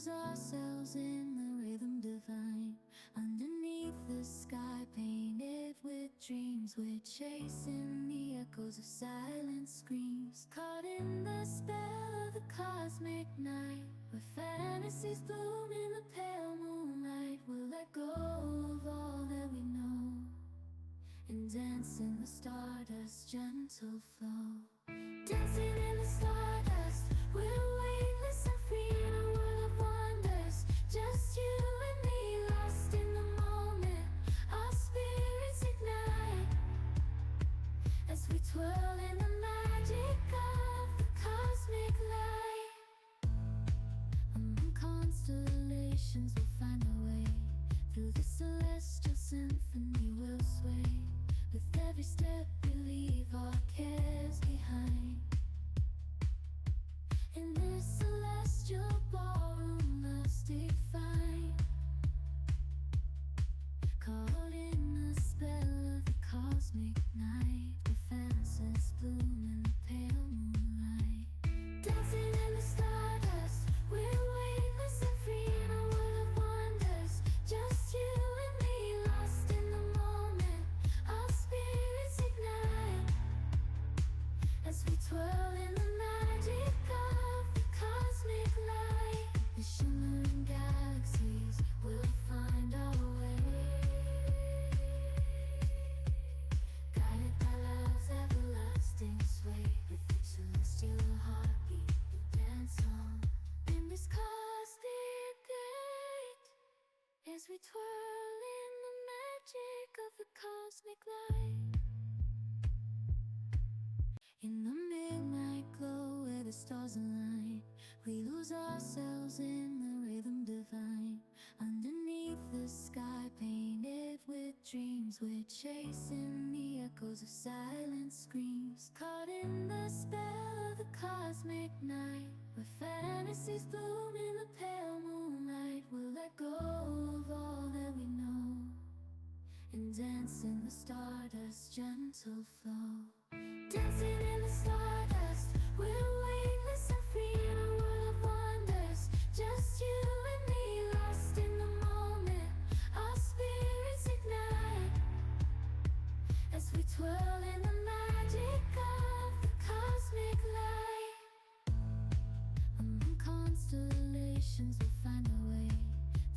lose ourselves in the rhythm divine. Underneath the sky painted with dreams, we're chasing the echoes of silent screams. Caught in the spell of the cosmic night, where fantasies bloom in the pale moonlight. We'll let go of all that we know and dance in the stardust's gentle flow. Dancing in the stardust, we're weightless and free in a world of wonders. Just you and me, lost in the moment. Our spirits ignite as we twirl in the magic of the cosmic light. Among constellations we'll find our way. Through the celestial symphony we'll sway. With every step we leave our cares behind. In this celestial ballroom love's defined. Caught in the spell of the cosmic night, where fantasies bloom in the pale moonlight. Dancing in the stardust, we're weightless and free in a world of wonders. Just you and me, lost in the moment. Our spirits ignite as we twirl in the magic of the cosmic light. The shimmering galaxies will find our way, guided by love's everlasting sway. With each celestial heartbeat we dance on in this cosmic gate, as we twirl in the magic of the cosmic light. In the midnight glow where the stars align, we lose ourselves in the rhythm divine. Underneath the sky painted with dreams, we're chasing the echoes of silent screams. Caught in the spell of the cosmic night, where fantasies bloom in the pale moonlight. We'll let go of all that we know and dance in the stardust's gentle flow. Dancing in the stardust, we're weightless and free in a world of wonders. Just you and me, lost in the moment. Our spirits ignite as we twirl in the magic of the cosmic light. Among constellations we'll find our way.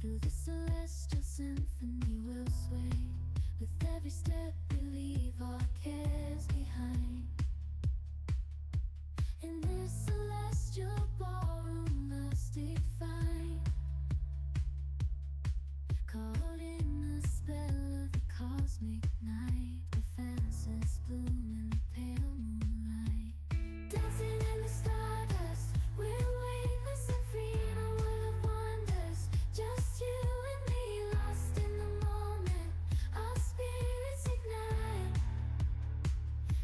Through the celestial symphony we'll sway. With every step we leave our cares behind. In this celestial ballroom love's defined. Caught in the spell of the cosmic night, where fantasies bloom in the pale moonlight. Dancing in the stardust, we're weightless and free in a world of wonders. Just you and me, lost in the moment. Our spirits ignite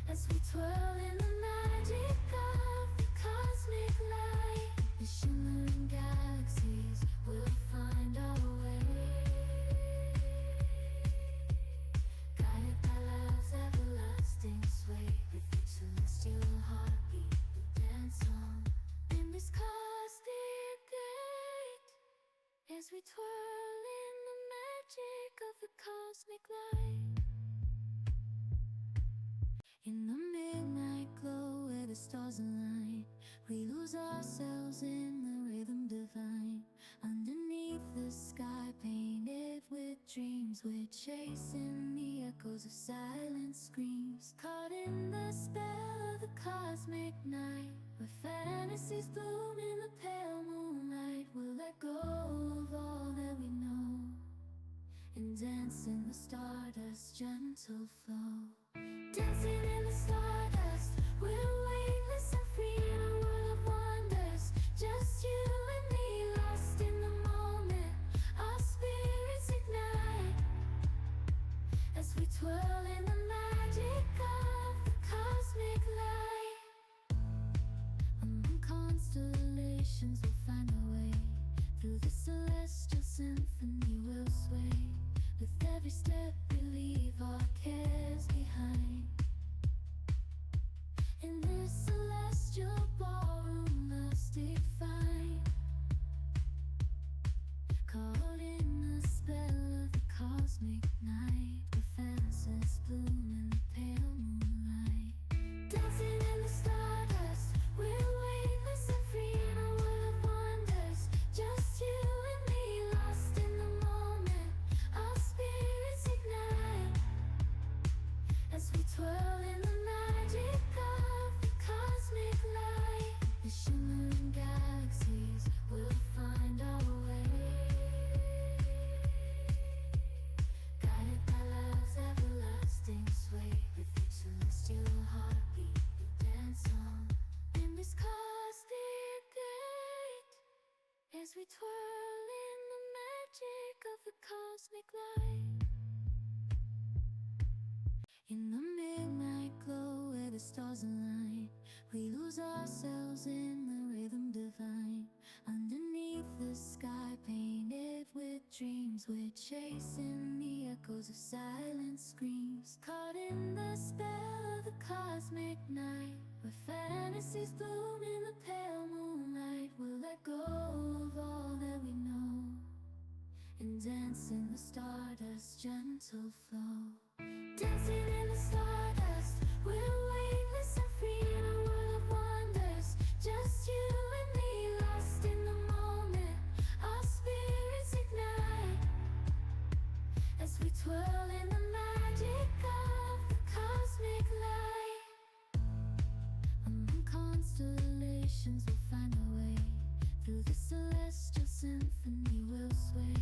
as we twirl in the magic of the cosmic light. The shimmering galaxies will find our way, guided by love's everlasting sway. With each celestial heartbeat we dance on in this cosmic gate, as we twirl in the magic of the cosmic light. In the midnight glow where the stars align, we lose ourselves in the rhythm divine. Underneath the sky painted with dreams, we're chasing the echoes of silent screams. Caught in the spell of the cosmic night, where fantasies bloom in the pale moonlight. We'll let go of all that we know and dance in the stardust's gentle flow. Dancing in the stardust, we're weightless and free in a world of wonders. Just you and me, lost in the moment. Our spirits ignite as we twirl in the magic of the cosmic light. Among constellations we'll find our way. Through the celestial symphony we'll sway. With every step we leave our cares behind. In this celestial ballroom love's defined. the cosmic light. In the midnight glow where the stars align, we lose ourselves in the rhythm divine. Underneath the sky painted with dreams, we're chasing the echoes of silent screams. Caught in the spell of the cosmic night, where fantasies bloom in the pale moonlight. We'll let go of all that we know and dance in the stardust's gentle flow. Dancing in the stardust, we're weightless and free in a world of wonders. Just you and me, lost in the moment. Our spirits ignite as we twirl in the magic of the cosmic light. Among constellations, we'll find our way. Through the celestial symphony, we'll sway.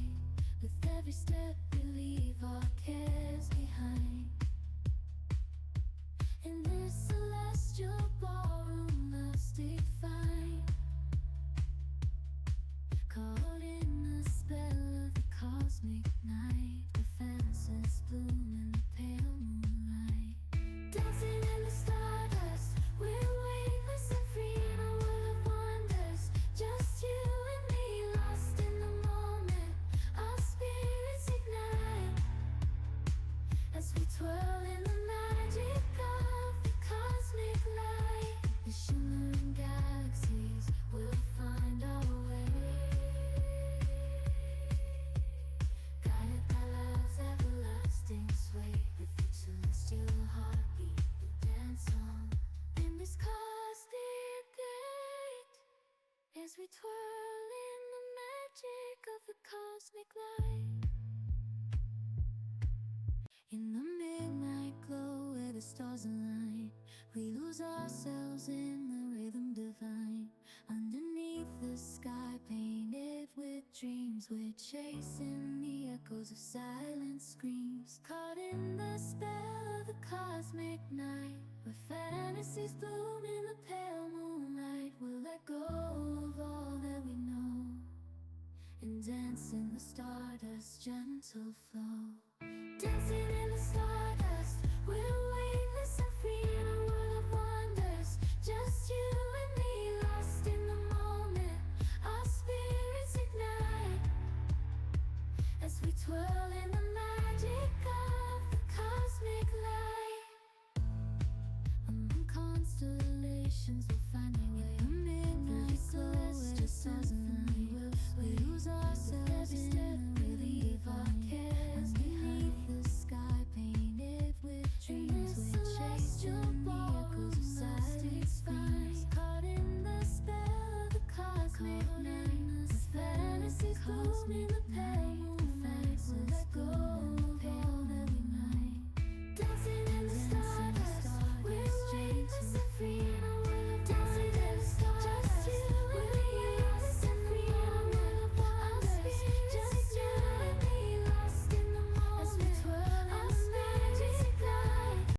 With every step, we leave our cares behind. In this celestial ballroom, love's defined. Caught in the spell of the cosmic night, the fantasies bloom in the pale moonlight. Dancing in the stardust, we're weightless and free in a world of wonders. Just you and me, lost in the moment. Our spirits ignite as we twirl in the magic of the cosmic light. The shimmering galaxies will find our way, guided by love's everlasting sway. With each celestial heartbeat, we dance on in this cosmic gate as we twirl in the magic of the cosmic light. In the midnight glow where the stars align, we lose ourselves in the rhythm divine. Underneath the sky painted with dreams, we're chasing the echoes of silent screams. Caught in the spell of the cosmic night, where fantasies bloom in the pale